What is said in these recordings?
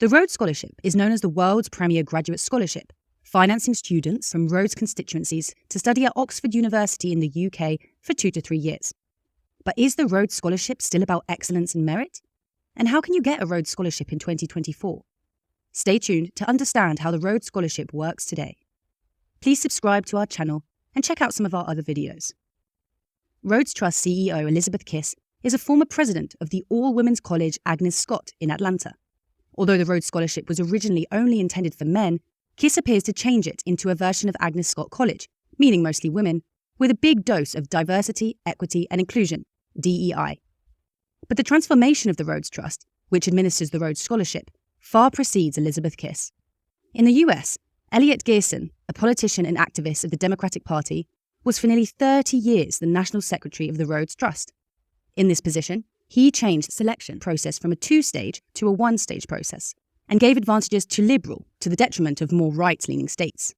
The Rhodes Scholarship is known as the world's premier graduate scholarship, financing students from Rhodes constituencies to study at Oxford University in the UK for 2 to 3 years. But is the Rhodes Scholarship still about excellence and merit? And how can you get a Rhodes Scholarship in 2024? Stay tuned to understand how the Rhodes Scholarship works today. Please subscribe to our channel and check out some of our other videos. Rhodes Trust CEO Elizabeth Kiss is a former president of the all-women's college Agnes Scott in Atlanta. Although the Rhodes Scholarship was originally only intended for men, Kiss appears to change it into a version of Agnes Scott College, meaning mostly women, with a big dose of diversity, equity and inclusion, DEI. But the transformation of the Rhodes Trust, which administers the Rhodes Scholarship, far precedes Elizabeth Kiss. In the US, Elliot Gearson, a politician and activist of the Democratic Party, was for nearly 30 years the National Secretary of the Rhodes Trust. In this position, he changed the selection process from a 2-stage to a 1-stage process, and gave advantages to liberal to the detriment of more right-leaning states.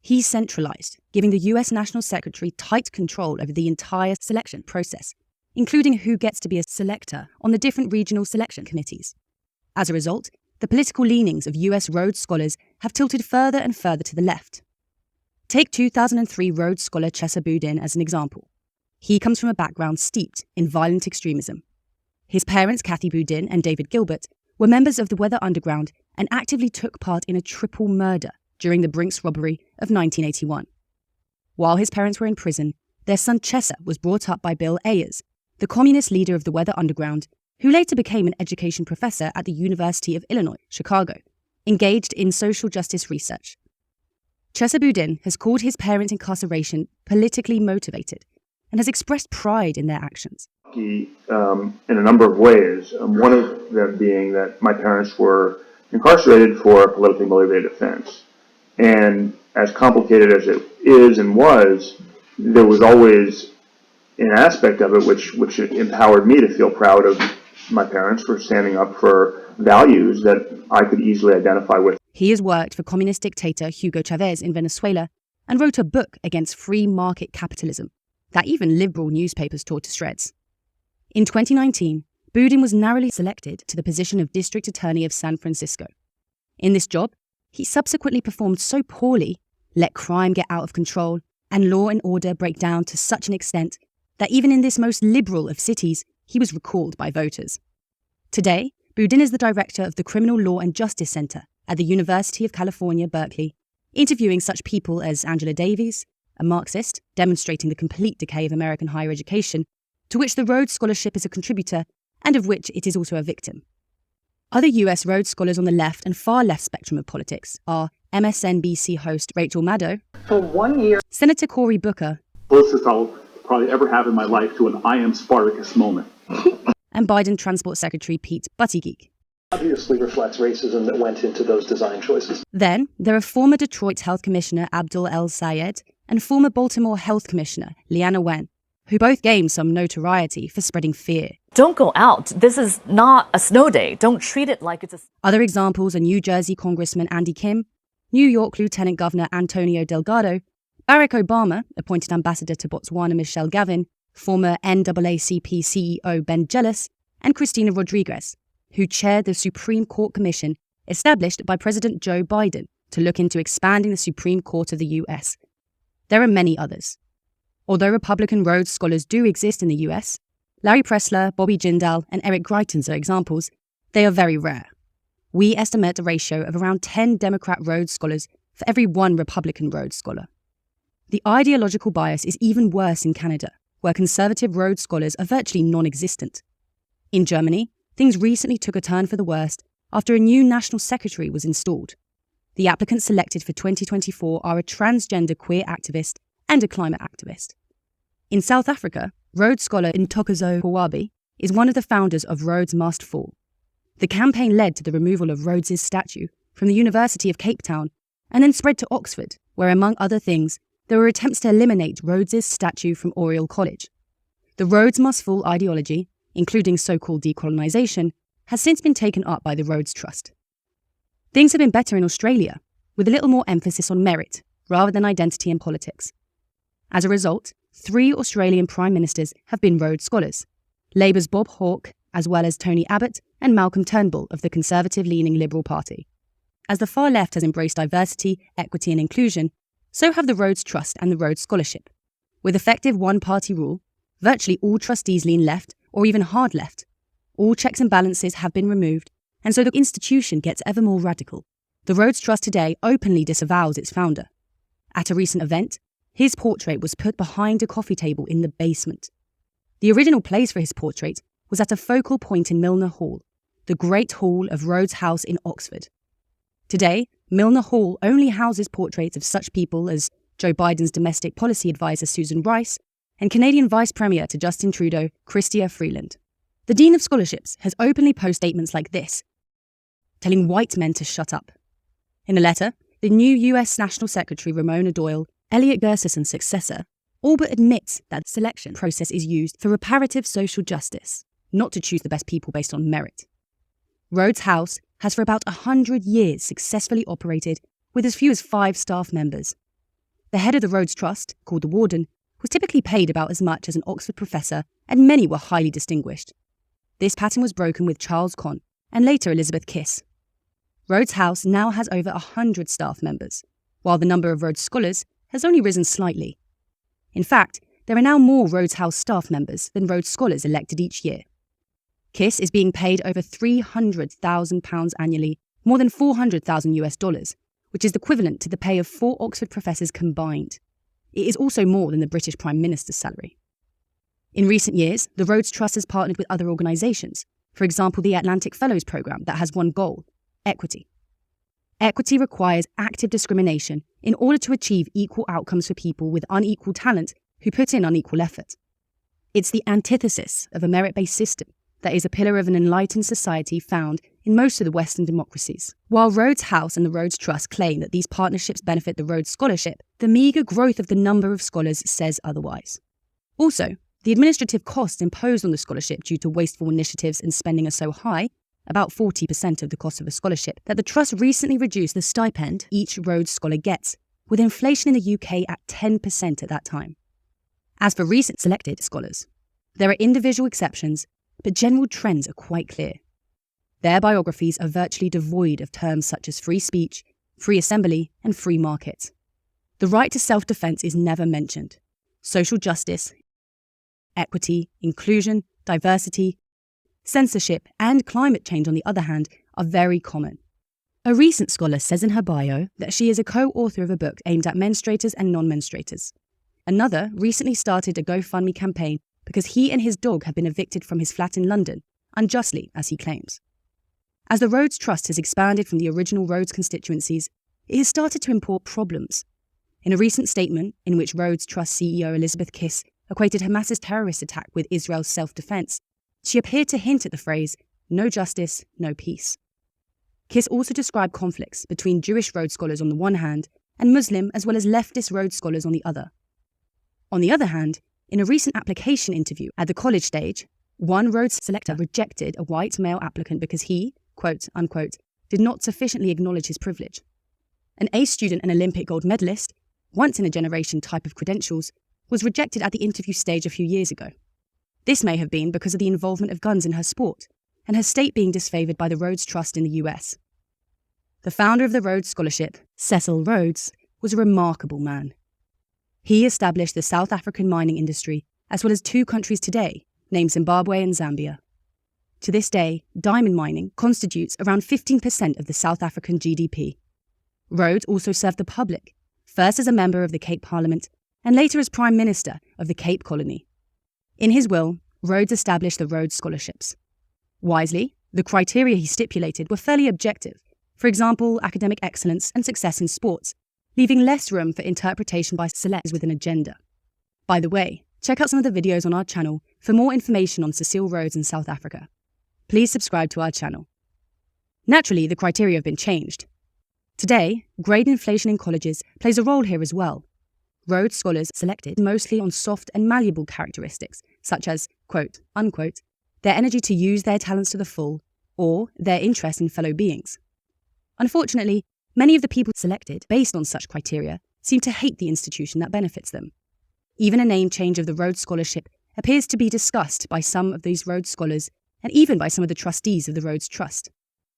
He centralized, giving the US National Secretary tight control over the entire selection process, including who gets to be a selector on the different regional selection committees. As a result, the political leanings of US Rhodes scholars have tilted further and further to the left. Take 2003 Rhodes scholar Chesa Boudin as an example. He comes from a background steeped in violent extremism. His parents, Kathy Boudin and David Gilbert, were members of the Weather Underground and actively took part in a triple murder during the Brinks robbery of 1981. While his parents were in prison, their son Chesa was brought up by Bill Ayers, the communist leader of the Weather Underground, who later became an education professor at the University of Illinois, Chicago, engaged in social justice research. Chesa Boudin has called his parents' incarceration politically motivated and has expressed pride in their actions. In a number of ways, one of them being that my parents were incarcerated for a politically motivated offense. And as complicated as it is and was, there was always an aspect of it which empowered me to feel proud of my parents for standing up for values that I could easily identify with. He has worked for communist dictator Hugo Chavez in Venezuela and wrote a book against free market capitalism that even liberal newspapers tore to shreds. In 2019, Boudin was narrowly selected to the position of District Attorney of San Francisco. In this job, he subsequently performed so poorly, let crime get out of control, and law and order break down to such an extent that even in this most liberal of cities, he was recalled by voters. Today, Boudin is the director of the Criminal Law and Justice Center at the University of California, Berkeley, interviewing such people as Angela Davies, a Marxist demonstrating the complete decay of American higher education, to which the Rhodes Scholarship is a contributor and of which it is also a victim. Other US Rhodes scholars on the left and far left spectrum of politics are MSNBC host Rachel Maddow, for 1 year, Senator Cory Booker, closest I'll probably ever have in my life to an I am Spartacus moment, and Biden Transport Secretary Pete Buttigieg. obviously reflects racism that went into those design choices. Then there are former Detroit Health Commissioner Abdul El Sayed and former Baltimore Health Commissioner Leanna Wen, who both gained some notoriety for spreading fear. Don't go out. This is not a snow day. Don't treat it like it's a... Other examples are New Jersey Congressman Andy Kim, New York Lieutenant Governor Antonio Delgado, Barack Obama, appointed ambassador to Botswana Michelle Gavin, former NAACP CEO Ben Jealous, and Cristina Rodriguez, who chaired the Supreme Court Commission established by President Joe Biden to look into expanding the Supreme Court of the US. There are many others. Although Republican Rhodes scholars do exist in the US, Larry Pressler, Bobby Jindal, and Eric Greitens are examples, they are very rare. We estimate a ratio of around 10 Democrat Rhodes scholars for every 1 Republican Rhodes scholar. The ideological bias is even worse in Canada, where conservative Rhodes scholars are virtually non-existent. In Germany, things recently took a turn for the worst after a new national secretary was installed. The applicants selected for 2024 are a transgender queer activist and a climate activist. In South Africa, Rhodes scholar Ntokozo Kawabi is one of the founders of Rhodes Must Fall. The campaign led to the removal of Rhodes's statue from the University of Cape Town and then spread to Oxford, where, among other things, there were attempts to eliminate Rhodes's statue from Oriel College. The Rhodes Must Fall ideology, including so-called decolonisation, has since been taken up by the Rhodes Trust. Things have been better in Australia, with a little more emphasis on merit rather than identity and politics. As a result, 3 Australian Prime Ministers have been Rhodes Scholars. Labour's Bob Hawke, as well as Tony Abbott and Malcolm Turnbull of the conservative-leaning Liberal Party. As the far left has embraced diversity, equity and inclusion, so have the Rhodes Trust and the Rhodes Scholarship. With effective one-party rule, virtually all trustees lean left or even hard left. All checks and balances have been removed, and so the institution gets ever more radical. The Rhodes Trust today openly disavows its founder. At a recent event, his portrait was put behind a coffee table in the basement. The original place for his portrait was at a focal point in Milner Hall, the Great Hall of Rhodes House in Oxford. Today, Milner Hall only houses portraits of such people as Joe Biden's domestic policy advisor Susan Rice and Canadian Vice Premier to Justin Trudeau, Chrystia Freeland. The Dean of Scholarships has openly posted statements like this, telling white men to shut up. In a letter, the new US National Secretary Ramona Doyle, Elliot Gersison's successor, all but admits that the selection process is used for reparative social justice, not to choose the best people based on merit. Rhodes House has for about 100 years successfully operated with as few as 5 staff members. The head of the Rhodes Trust, called the Warden, was typically paid about as much as an Oxford professor, and many were highly distinguished. This pattern was broken with Charles Conn and later Elizabeth Kiss. Rhodes House now has over 100 staff members, while the number of Rhodes Scholars has only risen slightly. In fact, there are now more Rhodes House staff members than Rhodes Scholars elected each year. Kiss is being paid over £300,000 annually, more than $400,000, which is equivalent to the pay of 4 Oxford professors combined. It is also more than the British Prime Minister's salary. In recent years, the Rhodes Trust has partnered with other organisations, for example the Atlantic Fellows Programme that has one goal: equity. Equity requires active discrimination in order to achieve equal outcomes for people with unequal talent who put in unequal effort. It's the antithesis of a merit-based system that is a pillar of an enlightened society found in most of the Western democracies. While Rhodes House and the Rhodes Trust claim that these partnerships benefit the Rhodes Scholarship, the meagre growth of the number of scholars says otherwise. Also, the administrative costs imposed on the scholarship due to wasteful initiatives and spending are so high, about 40% of the cost of a scholarship, that the Trust recently reduced the stipend each Rhodes Scholar gets, with inflation in the UK at 10% at that time. As for recent selected scholars, there are individual exceptions, but general trends are quite clear. Their biographies are virtually devoid of terms such as free speech, free assembly, and free market. The right to self-defense is never mentioned. Social justice, equity, inclusion, diversity, censorship, and climate change, on the other hand, are very common. A recent scholar says in her bio that she is a co-author of a book aimed at menstruators and non-menstruators. Another recently started a GoFundMe campaign because he and his dog have been evicted from his flat in London, unjustly, as he claims. As the Rhodes Trust has expanded from the original Rhodes constituencies, it has started to import problems. In a recent statement, in which Rhodes Trust CEO Elizabeth Kiss equated Hamas's terrorist attack with Israel's self-defense, she appeared to hint at the phrase, "no justice, no peace." Kiss also described conflicts between Jewish Rhodes Scholars on the one hand and Muslim as well as leftist Rhodes Scholars on the other. On the other hand, in a recent application interview at the college stage, one Rhodes selector rejected a white male applicant because he, quote unquote, did not sufficiently acknowledge his privilege. An A student and Olympic gold medalist, once in a generation type of credentials, was rejected at the interview stage a few years ago. This may have been because of the involvement of guns in her sport, and her state being disfavored by the Rhodes Trust in the US. The founder of the Rhodes Scholarship, Cecil Rhodes, was a remarkable man. He established the South African mining industry, as well as 2 countries today, named Zimbabwe and Zambia. To this day, diamond mining constitutes around 15% of the South African GDP. Rhodes also served the public, first as a member of the Cape Parliament, and later as Prime Minister of the Cape Colony. In his will, Rhodes established the Rhodes Scholarships. Wisely, the criteria he stipulated were fairly objective, for example, academic excellence and success in sports, leaving less room for interpretation by selectors with an agenda. By the way, check out some of the videos on our channel for more information on Cecil Rhodes in South Africa. Please subscribe to our channel. Naturally, the criteria have been changed. Today, grade inflation in colleges plays a role here as well. Rhodes Scholars selected mostly on soft and malleable characteristics, such as, quote, unquote, their energy to use their talents to the full, or their interest in fellow beings. Unfortunately, many of the people selected based on such criteria seem to hate the institution that benefits them. Even a name change of the Rhodes Scholarship appears to be discussed by some of these Rhodes Scholars and even by some of the trustees of the Rhodes Trust.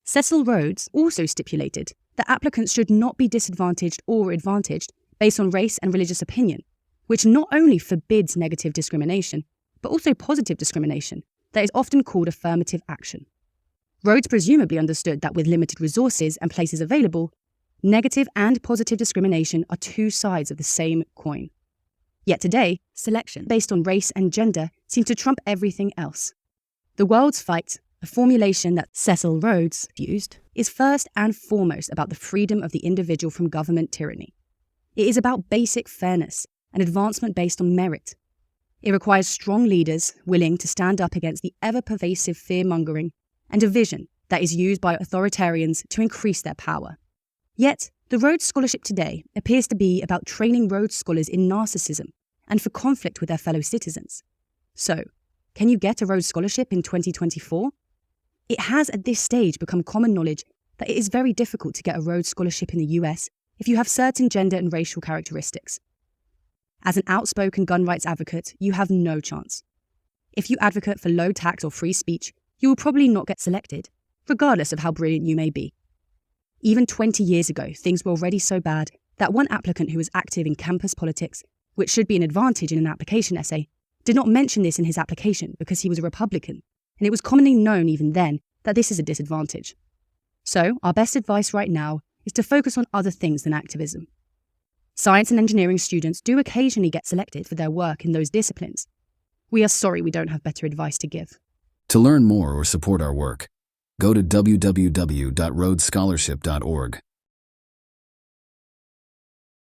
Cecil Rhodes also stipulated that applicants should not be disadvantaged or advantaged based on race and religious opinion, which not only forbids negative discrimination, but also positive discrimination that is often called affirmative action. Rhodes presumably understood that with limited resources and places available, negative and positive discrimination are two sides of the same coin. Yet today, selection based on race and gender seems to trump everything else. The world's fight, a formulation that Cecil Rhodes used, is first and foremost about the freedom of the individual from government tyranny. It is about basic fairness and advancement based on merit. It requires strong leaders willing to stand up against the ever-pervasive fear-mongering and division that is used by authoritarians to increase their power. Yet, the Rhodes Scholarship today appears to be about training Rhodes Scholars in narcissism and for conflict with their fellow citizens. So, can you get a Rhodes Scholarship in 2024? It has at this stage become common knowledge that it is very difficult to get a Rhodes Scholarship in the US if you have certain gender and racial characteristics. As an outspoken gun rights advocate, you have no chance. If you advocate for low tax or free speech, you will probably not get selected, regardless of how brilliant you may be. Even 20 years ago, things were already so bad that one applicant who was active in campus politics, which should be an advantage in an application essay, did not mention this in his application because he was a Republican, and it was commonly known even then that this is a disadvantage. So, our best advice right now is to focus on other things than activism. Science and engineering students do occasionally get selected for their work in those disciplines. We are sorry we don't have better advice to give. To learn more or support our work, go to www.rhodesscholarship.org.